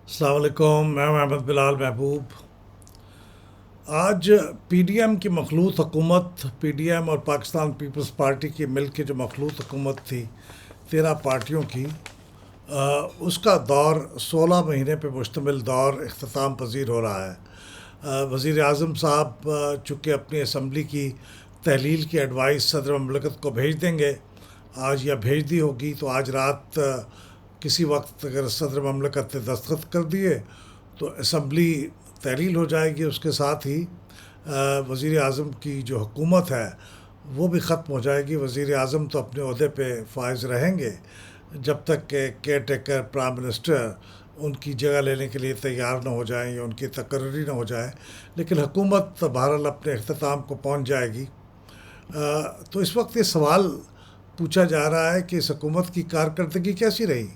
السلام علیکم، میں محمد بلال محبوب۔ آج پی ڈی ایم کی مخلوط حکومت، پی ڈی ایم اور پاکستان پیپلز پارٹی کی مل کے جو مخلوط حکومت تھی 13 پارٹیوں کی، اس کا دور 16 مہینے پہ مشتمل دور اختتام پذیر ہو رہا ہے۔ وزیر اعظم صاحب چونکہ اپنی اسمبلی کی تحلیل کی ایڈوائس صدر مملکت کو بھیج دیں گے آج، یا بھیج دی ہوگی، تو آج رات کسی وقت اگر صدر مملکت نے دستخط کر دیے تو اسمبلی تحلیل ہو جائے گی، اس کے ساتھ ہی وزیر اعظم کی جو حکومت ہے وہ بھی ختم ہو جائے گی۔ وزیر اعظم تو اپنے عہدے پہ فائز رہیں گے جب تک کہ کیئر ٹیکر پرائم منسٹر ان کی جگہ لینے کے لیے تیار نہ ہو جائیں یا ان کی تقرری نہ ہو جائے، لیکن حکومت بہرحال اپنے اختتام کو پہنچ جائے گی۔ تو اس وقت یہ سوال پوچھا جا رہا ہے کہ اس حکومت کی کارکردگی کیسی رہی،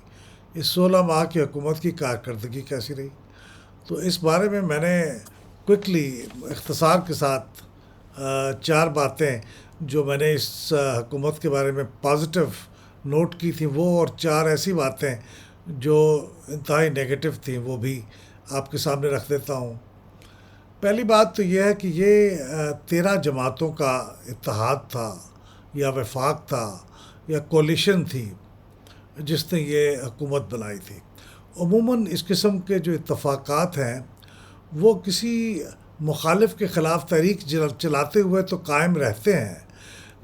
اس 16 ماہ کی حکومت کی کارکردگی کیسی رہی۔ تو اس بارے میں نے کوئکلی اختصار کے ساتھ 4 باتیں جو میں نے اس حکومت کے بارے میں پازیٹیو نوٹ کی تھیں وہ، اور 4 ایسی باتیں جو انتہائی نیگیٹو تھیں وہ بھی آپ کے سامنے رکھ دیتا ہوں۔ پہلی بات تو یہ ہے کہ یہ 13 جماعتوں کا اتحاد تھا یا وفاق تھا یا کولیشن تھی جس نے یہ حکومت بنائی تھی۔ عموماً اس قسم کے جو اتفاقات ہیں وہ کسی مخالف کے خلاف تحریک چلاتے ہوئے تو قائم رہتے ہیں،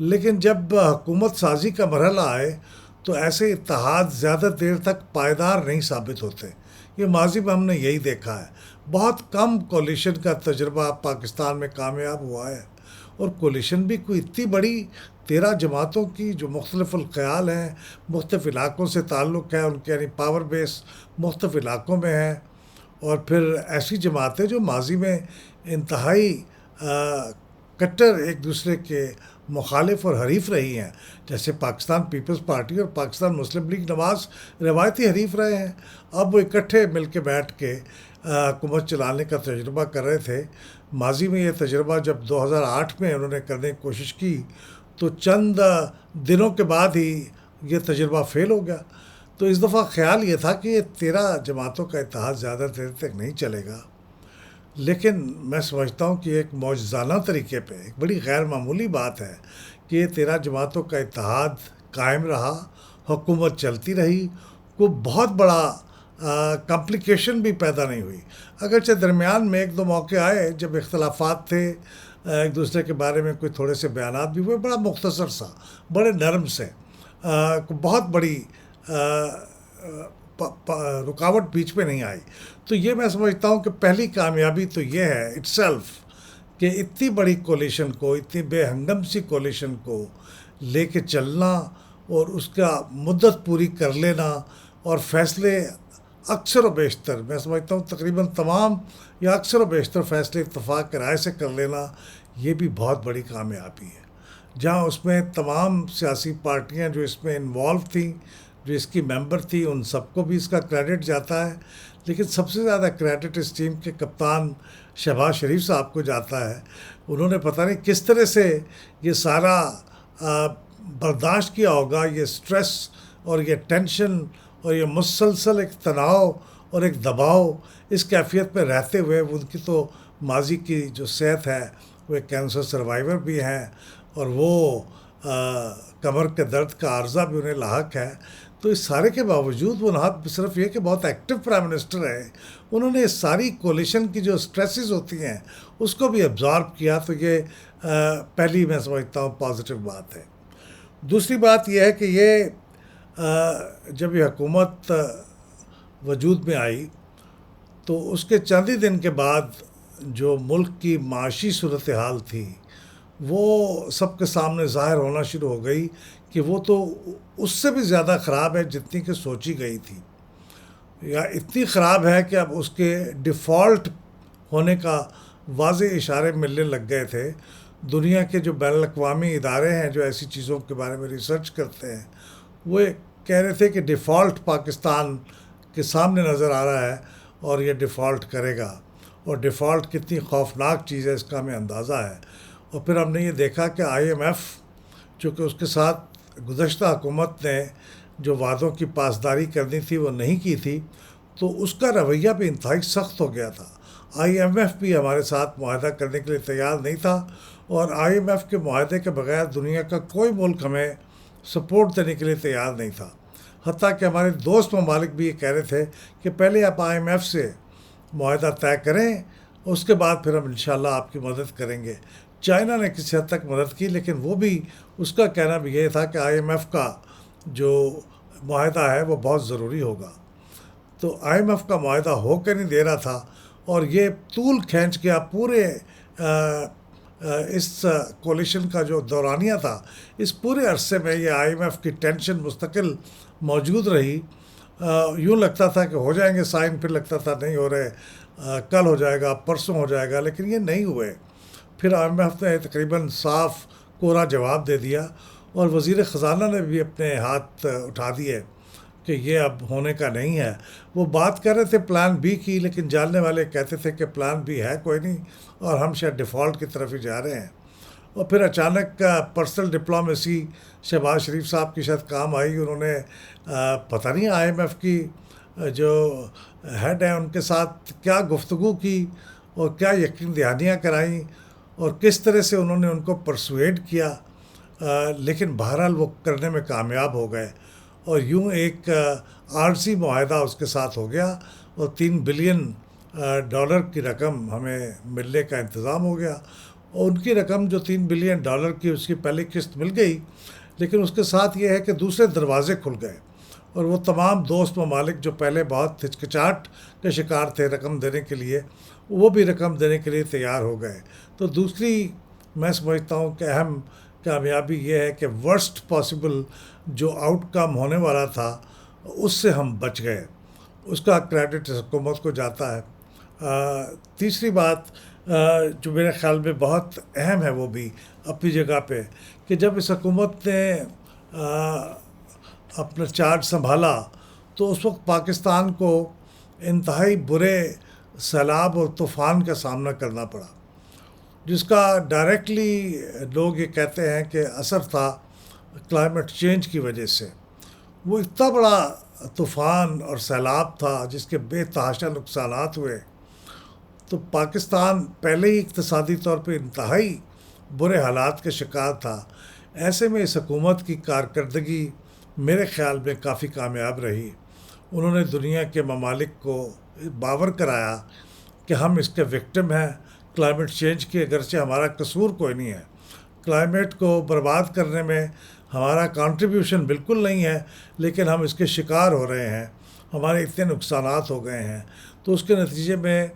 لیکن جب حکومت سازی کا مرحلہ آئے تو ایسے اتحاد زیادہ دیر تک پائیدار نہیں ثابت ہوتے۔ یہ ماضی میں ہم نے یہی دیکھا ہے، بہت کم کولیشن کا تجربہ پاکستان میں کامیاب ہوا ہے، اور کولیشن بھی کوئی اتنی بڑی 13 جماعتوں کی جو مختلف الخیال ہیں، مختلف علاقوں سے تعلق ہے ان کے، یعنی پاور بیس مختلف علاقوں میں ہے، اور پھر ایسی جماعتیں جو ماضی میں انتہائی کٹر ایک دوسرے کے مخالف اور حریف رہی ہیں، جیسے پاکستان پیپلز پارٹی اور پاکستان مسلم لیگ نواز روایتی حریف رہے ہیں۔ اب وہ اکٹھے مل کے بیٹھ کے حکومت چلانے کا تجربہ کر رہے تھے۔ ماضی میں یہ تجربہ جب 2008 میں انہوں نے کرنے کی کوشش کی تو چند دنوں کے بعد ہی یہ تجربہ فیل ہو گیا۔ تو اس دفعہ خیال یہ تھا کہ یہ 13 جماعتوں کا اتحاد زیادہ دیر تک نہیں چلے گا، لیکن میں سمجھتا ہوں کہ ایک معجزانہ طریقے پہ ایک بڑی غیر معمولی بات ہے کہ یہ 13 جماعتوں کا اتحاد قائم رہا، حکومت چلتی رہی، کوئی بہت بڑا کمپلیکیشن بھی پیدا نہیں ہوئی۔ اگرچہ درمیان میں 1-2 موقع آئے جب اختلافات تھے، ایک دوسرے کے بارے میں کوئی تھوڑے سے بیانات بھی ہوئے، بڑا مختصر سا، بڑے نرم سے، بہت بڑی رکاوٹ بیچ میں نہیں آئی۔ تو یہ میں سمجھتا ہوں کہ پہلی کامیابی تو یہ ہے اٹ سیلف کہ اتنی بڑی کولیشن کو، اتنی بے ہنگم سی کولیشن کو لے کے چلنا اور اس کا مدت پوری کر لینا، اور فیصلے اکثر و بیشتر، میں سمجھتا ہوں تقریباً تمام یا اکثر و بیشتر فیصلے اتفاق کی رائے سے کر لینا، یہ بھی بہت بڑی کامیابی ہے۔ جہاں اس میں تمام سیاسی پارٹیاں جو اس میں انوالو تھیں، جو اس کی ممبر تھی، ان سب کو بھی اس کا کریڈٹ جاتا ہے، لیکن سب سے زیادہ کریڈٹ اس ٹیم کے کپتان شہباز شریف صاحب کو جاتا ہے۔ انہوں نے پتہ نہیں کس طرح سے یہ سارا برداشت کیا ہوگا، یہ سٹریس اور یہ ٹینشن اور یہ مسلسل ایک تناؤ اور ایک دباؤ، اس کیفیت میں رہتے ہوئے ان کی تو ماضی کی جو صحت ہے، وہ ایک کینسر سروائیور بھی ہیں، اور وہ کمر کے درد کا عارضہ بھی انہیں لاحق ہے۔ تو اس سارے کے باوجود وہ نہ صرف یہ کہ بہت ایکٹیو پرائم منسٹر ہے، انہوں نے اس ساری کولیشن کی جو سٹریسز ہوتی ہیں اس کو بھی ابزارب کیا۔ تو یہ پہلی میں سمجھتا ہوں پازیٹیو بات ہے۔ دوسری بات یہ ہے کہ یہ جب یہ حکومت وجود میں آئی تو اس کے چند ہی دن کے بعد جو ملک کی معاشی صورتحال تھی وہ سب کے سامنے ظاہر ہونا شروع ہو گئی کہ وہ تو اس سے بھی زیادہ خراب ہے جتنی کہ سوچی گئی تھی، یا اتنی خراب ہے کہ اب اس کے ڈیفالٹ ہونے کا واضح اشارے ملنے لگ گئے تھے۔ دنیا کے جو بین الاقوامی ادارے ہیں جو ایسی چیزوں کے بارے میں ریسرچ کرتے ہیں، وہ کہہ رہے تھے کہ ڈیفالٹ پاکستان کے سامنے نظر آ رہا ہے اور یہ ڈیفالٹ کرے گا، اور ڈیفالٹ کتنی خوفناک چیز ہے اس کا ہمیں اندازہ ہے۔ اور پھر ہم نے یہ دیکھا کہ آئی ایم ایف، چونکہ اس کے ساتھ گزشتہ حکومت نے جو وعدوں کی پاسداری کرنی تھی وہ نہیں کی تھی، تو اس کا رویہ بھی انتہائی سخت ہو گیا تھا. آئی ایم ایف بھی ہمارے ساتھ معاہدہ کرنے کے لیے تیار نہیں تھا، اور آئی ایم ایف کے معاہدے کے بغیر دنیا کا کوئی ملک ہمیں سپورٹ دینے کے لیے تیار نہیں تھا. حتیٰ کہ ہمارے دوست ممالک بھی یہ کہہ رہے تھے کہ پہلے آپ آئی ایم ایف سے معاہدہ طے کریں، اس کے بعد پھر ہم انشاءاللہ آپ کی مدد کریں گے. چائنا نے کسی حد تک مدد کی، لیکن وہ بھی، اس کا کہنا بھی یہ تھا کہ آئی ایم ایف کا جو معاہدہ ہے وہ بہت ضروری ہوگا. تو آئی ایم ایف کا معاہدہ ہو کے نہیں دے رہا تھا، اور یہ طول کھینچ گیا پورے اس کولیشن کا جو دورانیہ تھا. اس پورے عرصے میں یہ آئی ایم ایف کی ٹینشن مستقل موجود رہی. یوں لگتا تھا کہ ہو جائیں گے سائن، پھر لگتا تھا نہیں ہو رہے، کل ہو جائے گا، پرسوں ہو جائے گا، لیکن یہ نہیں ہوئے. پھر آئی ایم ایف نے تقریباً صاف کوڑا جواب دے دیا، اور وزیر خزانہ نے بھی اپنے ہاتھ اٹھا دیے کہ یہ اب ہونے کا نہیں ہے. وہ بات کر رہے تھے پلان بی کی، لیکن جاننے والے کہتے تھے کہ پلان بی ہے کوئی نہیں، اور ہم شاید ڈیفالٹ کی طرف ہی جا رہے ہیں. اور پھر اچانک پرسنل ڈپلومیسی شہباز شریف صاحب کی شاید کام آئی. انہوں نے پتہ نہیں آئی ایم ایف کی جو ہیڈ ہیں ان کے ساتھ کیا گفتگو کی، اور کیا یقین دہانیاں کرائیں، اور کس طرح سے انہوں نے ان کو پرسویڈ کیا. لیکن بہرحال وہ کرنے میں کامیاب ہو گئے، اور یوں ایک عارضی معاہدہ اس کے ساتھ ہو گیا، اور $3 بلین کی رقم ہمیں ملنے کا انتظام ہو گیا. اور ان کی رقم جو $3 بلین کی، اس کی پہلی قسط مل گئی، لیکن اس کے ساتھ یہ ہے کہ دوسرے دروازے کھل گئے، اور وہ تمام دوست ممالک جو پہلے بہت ہچکچاہٹ کے شکار تھے رقم دینے کے لیے، وہ بھی رقم دینے کے لیے تیار ہو گئے. تو دوسری میں سمجھتا ہوں کہ اہم کامیابی یہ ہے کہ ورسٹ پاسبل جو آؤٹ کم ہونے والا تھا اس سے ہم بچ گئے. اس کا کریڈٹ حکومت کو جاتا ہے. تیسری بات جو میرے خیال میں بہت اہم ہے، وہ بھی اپنی جگہ پہ، کہ جب اس حکومت نے اپنا چارج سنبھالا تو اس وقت پاکستان کو انتہائی برے سیلاب اور طوفان کا سامنا کرنا پڑا، جس کا ڈائریکٹلی لوگ یہ کہتے ہیں کہ اثر تھا کلائمیٹ چینج کی وجہ سے. وہ اتنا بڑا طوفان اور سیلاب تھا جس کے بے تحاشا نقصانات ہوئے. تو پاکستان پہلے ہی اقتصادی طور پہ انتہائی برے حالات کا شکار تھا. ایسے میں اس حکومت کی کارکردگی میرے خیال میں کافی کامیاب رہی. انہوں نے دنیا کے ممالک کو باور کرایا کہ ہم اس کے وکٹم ہیں کلائمیٹ چینج کی، اگرچہ ہمارا قصور کوئی نہیں ہے. کلائمیٹ کو برباد کرنے میں ہمارا کنٹریبیوشن بالکل نہیں ہے، لیکن ہم اس کے شکار ہو رہے ہیں، ہمارے اتنے نقصانات ہو گئے ہیں. تو اس کے نتیجے میں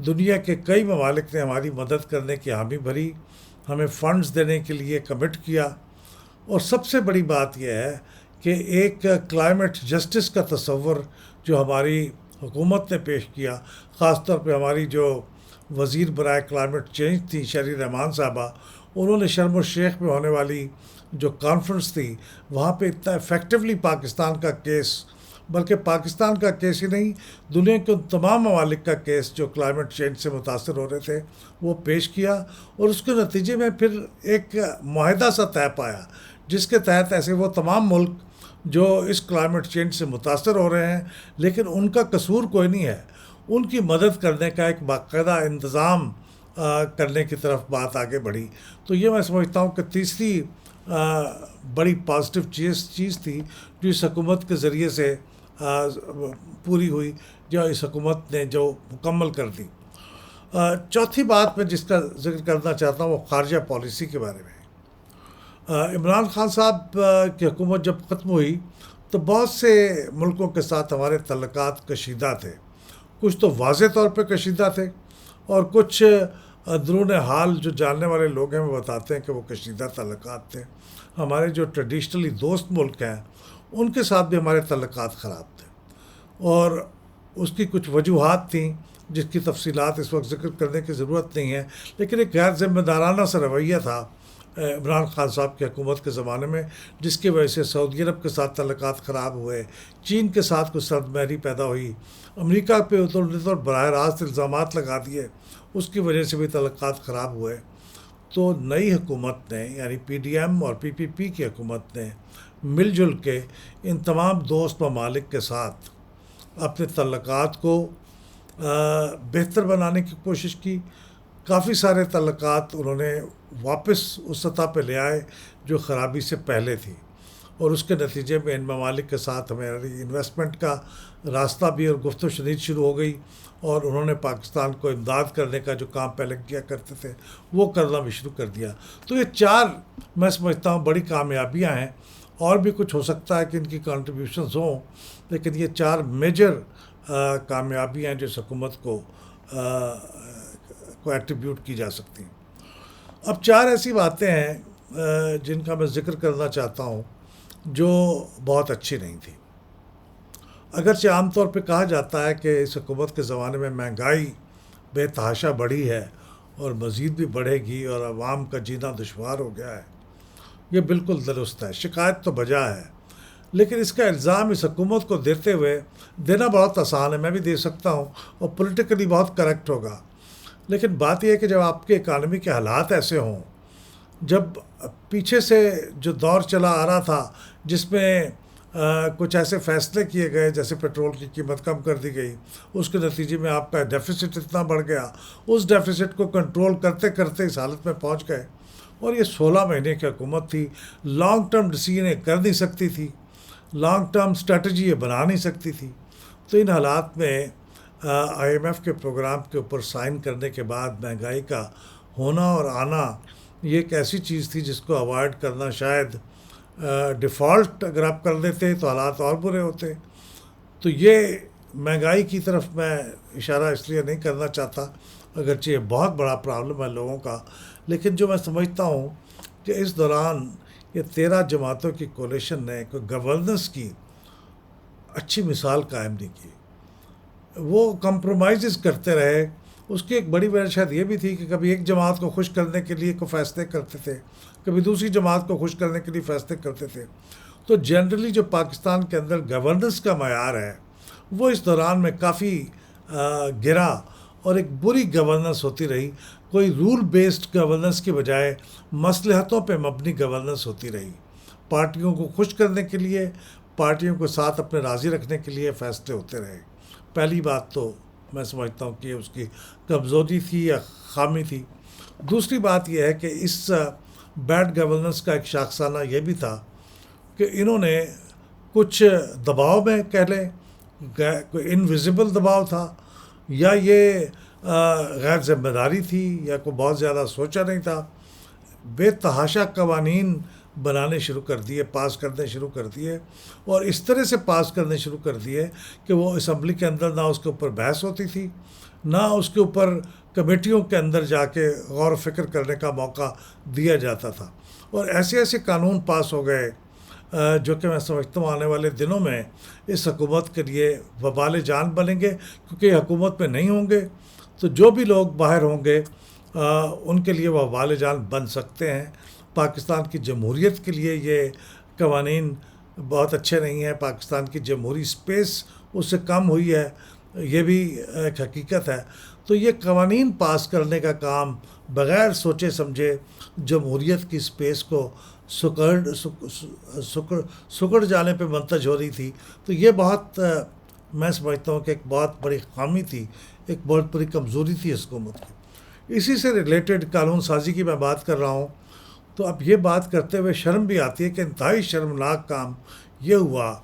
دنیا کے کئی ممالک نے ہماری مدد کرنے کی حامی بھری، ہمیں فنڈز دینے کے لیے کمٹ کیا. اور سب سے بڑی بات یہ ہے کہ ایک کلائمیٹ جسٹس کا تصور جو ہماری حکومت نے پیش کیا، خاص طور پہ ہماری جو وزیر برائے کلائمیٹ چینج تھی شہری رحمان صاحبہ، انہوں نے شرم الشیخ میں ہونے والی جو کانفرنس تھی وہاں پہ اتنا افیکٹولی پاکستان کا کیس، بلکہ پاکستان کا کیس ہی نہیں، دنیا کے ان تمام ممالک کا کیس جو کلائمیٹ چینج سے متاثر ہو رہے تھے وہ پیش کیا. اور اس کے نتیجے میں پھر ایک معاہدہ سا طے پایا، جس کے تحت ایسے وہ تمام ملک جو اس کلائمیٹ چینج سے متاثر ہو رہے ہیں لیکن ان کا قصور کوئی نہیں ہے، ان کی مدد کرنے کا ایک باقاعدہ انتظام کرنے کی طرف بات آگے بڑھی. تو یہ میں سمجھتا ہوں کہ تیسری بڑی پازیٹیو چیز تھی جو اس حکومت کے ذریعے سے پوری ہوئی، جو اس حکومت نے جو مکمل کر دی. چوتھی بات میں جس کا ذکر کرنا چاہتا ہوں وہ خارجہ پالیسی کے بارے میں. عمران خان صاحب کی حکومت جب ختم ہوئی تو بہت سے ملکوں کے ساتھ ہمارے تعلقات کشیدہ تھے. کچھ تو واضح طور پہ کشیدہ تھے، اور کچھ اندرون حال جو جاننے والے لوگ ہیں وہ بتاتے ہیں کہ وہ کشیدہ تعلقات تھے. ہمارے جو ٹریڈیشنلی دوست ملک ہیں ان کے ساتھ بھی ہمارے تعلقات خراب تھے، اور اس کی کچھ وجوہات تھیں جس کی تفصیلات اس وقت ذکر کرنے کی ضرورت نہیں ہے. لیکن ایک غیر ذمہ دارانہ سا رویہ تھا عمران خان صاحب کی حکومت کے زمانے میں، جس کی وجہ سے سعودی عرب کے ساتھ تعلقات خراب ہوئے، چین کے ساتھ کچھ سرد مہری پیدا ہوئی، امریکہ پہ تو براہ راست الزامات لگا دیے، اس کی وجہ سے بھی تعلقات خراب ہوئے. تو نئی حکومت نے یعنی پی ڈی ایم اور پی پی پی کی حکومت نے مل جل کے ان تمام دوست ممالک کے ساتھ اپنے تعلقات کو بہتر بنانے کی کوشش کی. کافی سارے تعلقات انہوں نے واپس اس سطح پہ لے آئے جو خرابی سے پہلے تھی, اور اس کے نتیجے میں ان ممالک کے ساتھ ہماری انویسٹمنٹ کا راستہ بھی اور گفت و شنید شروع ہو گئی, اور انہوں نے پاکستان کو امداد کرنے کا جو کام پہلے کیا کرتے تھے وہ کرنا بھی شروع کر دیا. تو یہ 4 میں سمجھتا ہوں بڑی کامیابیاں ہیں, اور بھی کچھ ہو سکتا ہے کہ ان کی کنٹریبیوشنز ہوں, لیکن یہ 4 میجر کامیابیاں ہیں جو اس حکومت کو ایٹریبیوٹ کی جا سکتی ہیں. اب 4 ایسی باتیں ہیں جن کا میں ذکر کرنا چاہتا ہوں جو بہت اچھی نہیں تھی. اگرچہ عام طور پہ کہا جاتا ہے کہ اس حکومت کے زمانے میں مہنگائی بے تحاشا بڑھی ہے اور مزید بھی بڑھے گی اور عوام کا جینا دشوار ہو گیا ہے. یہ بالکل درست ہے, شکایت تو بجا ہے, لیکن اس کا الزام اس حکومت کو دیتے ہوئے دینا بہت آسان ہے, میں بھی دے سکتا ہوں اور پولیٹیکلی بہت کریکٹ ہوگا. لیکن بات یہ ہے کہ جب آپ کے اکانومی کے حالات ایسے ہوں, جب پیچھے سے جو دور چلا آ رہا تھا جس میں کچھ ایسے فیصلے کیے گئے جیسے پیٹرول کی قیمت کم کر دی گئی, اس کے نتیجے میں آپ کا ڈیفیسٹ اتنا بڑھ گیا, اس ڈیفیسٹ کو کنٹرول کرتے کرتے اس حالت میں پہنچ گئے, اور یہ 16 مہینے کی حکومت تھی. لانگ ٹرم ڈیسیژن یہ کر نہیں سکتی تھی, لانگ ٹرم اسٹریٹجی یہ بنا نہیں سکتی تھی. تو ان حالات میں IMF کے پروگرام کے اوپر سائن کرنے کے بعد مہنگائی کا ہونا اور آنا یہ ایک ایسی چیز تھی جس کو اوائڈ کرنا شاید ڈیفالٹ اگر آپ کر دیتے تو حالات اور برے ہوتے. تو یہ مہنگائی کی طرف میں اشارہ اس لیے نہیں کرنا چاہتا, اگرچہ یہ بہت بڑا پرابلم ہے لوگوں کا, لیکن جو میں سمجھتا ہوں کہ اس دوران یہ 13 جماعتوں کی کولیشن نے کوئی گورننس کی اچھی مثال قائم نہیں کی. وہ کمپرومائزز کرتے رہے. اس کی ایک بڑی وجہ شاید یہ بھی تھی کہ کبھی ایک جماعت کو خوش کرنے کے لیے کوئی فیصلے کرتے تھے, کبھی دوسری جماعت کو خوش کرنے کے لیے فیصلے کرتے تھے. تو جنرلی جو پاکستان کے اندر گورننس کا معیار ہے وہ اس دوران میں کافی گرا, اور ایک بری گورننس ہوتی رہی. کوئی رول بیسڈ گورننس کی بجائے مصلحتوں پہ مبنی گورننس ہوتی رہی. پارٹیوں کو خوش کرنے کے لیے, پارٹیوں کو ساتھ اپنے راضی رکھنے کے لیے فیصلے ہوتے رہے. پہلی بات تو میں سمجھتا ہوں کہ اس کی کمزوری تھی یا خامی تھی. دوسری بات یہ ہے کہ اس بیڈ گورننس کا ایک شاخسانہ یہ بھی تھا کہ انہوں نے کچھ دباؤ میں کہہ لیں, کوئی انویزیبل دباؤ تھا, یا یہ غیر ذمہ داری تھی, یا کوئی بہت زیادہ سوچا نہیں تھا, بے تحاشا قوانین بنانے شروع کر دیے, پاس کرنے شروع کر دیے, اور اس طرح سے پاس کرنے شروع کر دیے کہ وہ اسمبلی کے اندر نہ اس کے اوپر بحث ہوتی تھی, نہ اس کے اوپر کمیٹیوں کے اندر جا کے غور و فکر کرنے کا موقع دیا جاتا تھا. اور ایسے ایسے قانون پاس ہو گئے جو کہ میں سمجھتا ہوں آنے والے دنوں میں اس حکومت کے لیے وبال جان بنیں گے, کیونکہ یہ حکومت میں نہیں ہوں گے تو جو بھی لوگ باہر ہوں گے ان کے لیے وہ وبال جان بن سکتے ہیں. پاکستان کی جمہوریت کے لیے یہ قوانین بہت اچھے نہیں ہیں, پاکستان کی جمہوری سپیس اس سے کم ہوئی ہے, یہ بھی ایک حقیقت ہے. تو یہ قوانین پاس کرنے کا کام بغیر سوچے سمجھے جمہوریت کی سپیس کو سکڑ جانے پہ منتج ہو رہی تھی. تو یہ بہت میں سمجھتا ہوں کہ ایک بہت بڑی خامی تھی, ایک بہت بڑی کمزوری تھی اس حکومت کی. اسی سے ریلیٹڈ قانون سازی کی میں بات کر رہا ہوں, تو اب یہ بات کرتے ہوئے شرم بھی آتی ہے کہ انتہائی شرمناک کام یہ ہوا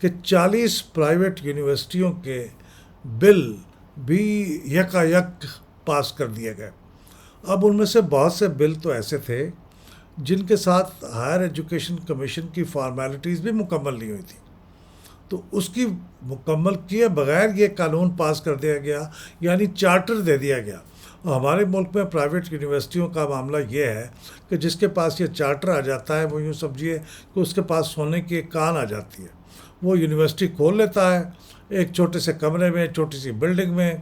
کہ 40 پرائیویٹ یونیورسٹیوں کے بل بھی یک پاس کر دیے گئے. اب ان میں سے بہت سے بل تو ایسے تھے جن کے ساتھ ہائر ایجوکیشن کمیشن کی فارمیلٹیز بھی مکمل نہیں ہوئی تھی, تو اس کی مکمل کیے بغیر یہ قانون پاس کر دیا گیا, یعنی چارٹر دے دیا گیا. اور ہمارے ملک میں پرائیویٹ یونیورسٹیوں کا معاملہ یہ ہے کہ جس کے پاس یہ چارٹر آ جاتا ہے وہ یوں سمجھیے کہ اس کے پاس سونے کی ایک کان آ جاتی ہے. وہ یونیورسٹی کھول لیتا ہے ایک چھوٹے سے کمرے میں, چھوٹی سی بلڈنگ میں,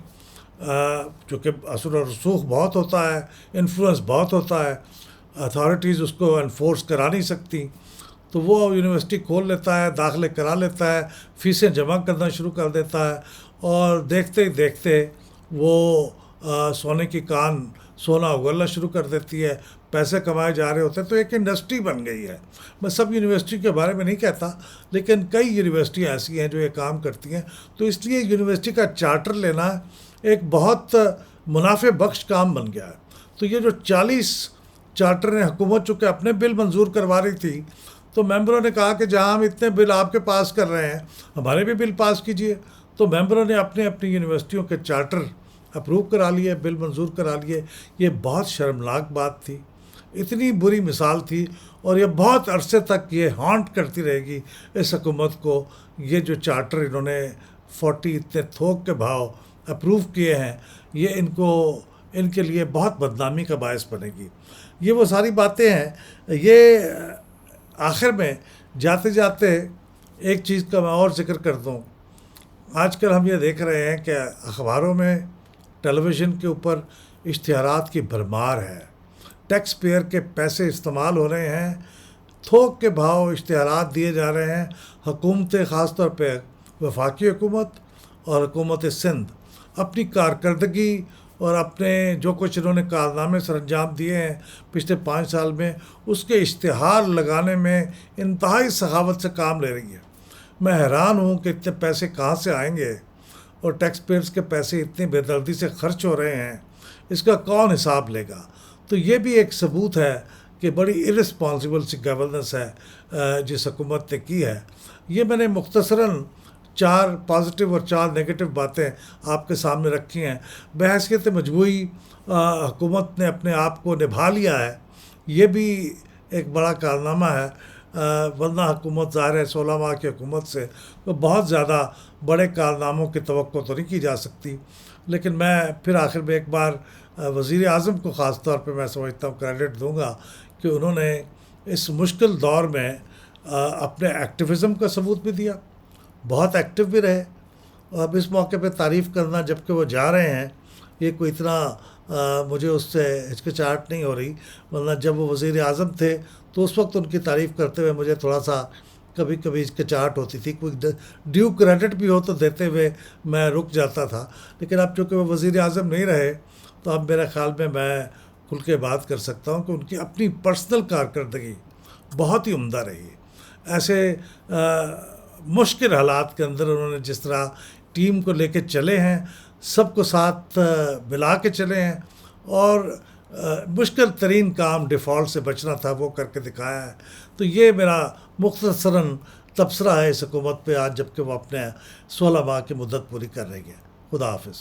چونکہ اثر و رسوخ بہت ہوتا ہے, انفلوئنس بہت ہوتا ہے, اتھارٹیز اس کو انفورس کرا نہیں سکتی, تو وہ یونیورسٹی کھول لیتا ہے, داخلے کرا لیتا ہے, فیسیں جمع کرنا شروع کر دیتا ہے, اور دیکھتے ہی دیکھتے وہ سونے کی کان سونا اگلنا شروع کر دیتی ہے، پیسے کمائے جا رہے ہوتے ہیں، تو ایک انڈسٹری بن گئی ہے. میں سب یونیورسٹی کے بارے میں نہیں کہتا، لیکن کئی یونیورسٹیاں ایسی ہیں جو یہ کام کرتی ہیں. تو اس لیے یونیورسٹی کا چارٹر لینا ایک بہت منافع بخش کام بن گیا ہے. تو یہ جو 40 چارٹر نے حکومت چونکہ اپنے بل منظور کروا رہی تھی، تو ممبروں نے کہا کہ جہاں ہم اتنے بل آپ کے پاس کر رہے ہیں، ہمارے بھی بل پاس کیجئے. تو ممبروں نے اپنی یونیورسٹیوں کے چارٹر اپروو کرا لیے، بل منظور کرا لیے. یہ بہت شرمناک بات تھی، اتنی بری مثال تھی، اور یہ بہت عرصے تک یہ ہانٹ کرتی رہے گی اس حکومت کو. یہ جو چارٹر انہوں نے 40 اتنے تھوک کے بھاؤ اپروو کیے ہیں، یہ ان کے لیے بہت بدنامی کا باعث بنے گی. یہ وہ ساری باتیں ہیں. یہ آخر میں جاتے جاتے ایک چیز کا میں اور ذکر کر دوں. آج کل ہم یہ دیکھ رہے ہیں کہ اخباروں میں، ٹیلی ویژن کے اوپر اشتہارات کی بھرمار ہے. ٹیکس پیئر کے پیسے استعمال ہو رہے ہیں، تھوک کے بھاؤ اشتہارات دیے جا رہے ہیں. حکومتیں، خاص طور پہ وفاقی حکومت اور حکومت سندھ، اپنی کارکردگی اور اپنے جو کچھ انہوں نے کارنامے سر انجام دیے ہیں پچھلے 5 سال میں، اس کے اشتہار لگانے میں انتہائی سخاوت سے کام لے رہی ہے. میں حیران ہوں کہ اتنے پیسے کہاں سے آئیں گے، اور ٹیکس پیئرس کے پیسے اتنی بے دردی سے خرچ ہو رہے ہیں، اس کا کون حساب لے گا؟ تو یہ بھی ایک ثبوت ہے کہ بڑی ارسپانسبل سی گورننس ہے جس حکومت نے کی ہے. یہ میں نے مختصراً 4 پازیٹیو اور 4 نگیٹو باتیں آپ کے سامنے رکھی ہیں. بحیثیت مجموعی حکومت نے اپنے آپ کو نبھا لیا ہے، یہ بھی ایک بڑا کارنامہ ہے. ورنہ حکومت ظاہر ہے 16 ماہ کی حکومت سے تو بہت زیادہ بڑے کارناموں کی توقع تو نہیں کی جا سکتی. لیکن میں پھر آخر میں ایک بار وزیر اعظم کو خاص طور پہ میں سمجھتا ہوں کریڈٹ دوں گا کہ انہوں نے اس مشکل دور میں اپنے ایکٹیویزم کا ثبوت بھی دیا، بہت ایکٹیو بھی رہے. اور اب اس موقع پہ تعریف کرنا جب کہ وہ جا رہے ہیں، یہ کوئی اتنا مجھے اس سے ہچکچاہٹ نہیں ہو رہی. ورنہ جب وہ وزیر اعظم تھے تو اس وقت ان کی تعریف کرتے ہوئے مجھے تھوڑا سا کبھی کبھی ہچکچاہٹ ہوتی تھی. کوئی ڈیو کریڈٹ بھی ہو تو دیتے ہوئے میں رک جاتا تھا. لیکن اب چونکہ وہ وزیر اعظم نہیں رہے تو اب میرے خیال میں کھل کے بات کر سکتا ہوں کہ ان کی اپنی پرسنل کارکردگی بہت ہی عمدہ رہی. ایسے مشکل حالات کے اندر انہوں نے جس طرح ٹیم کو لے کے چلے ہیں، سب کو ساتھ ملا کے چلے ہیں، اور مشکل ترین کام ڈیفالٹ سے بچنا تھا وہ کر کے دکھایا ہے. تو یہ میرا مختصراً تبصرہ ہے اس حکومت پہ آج، جب کہ وہ اپنے 16 ماہ کی مدت پوری کر رہی ہے. خدا حافظ.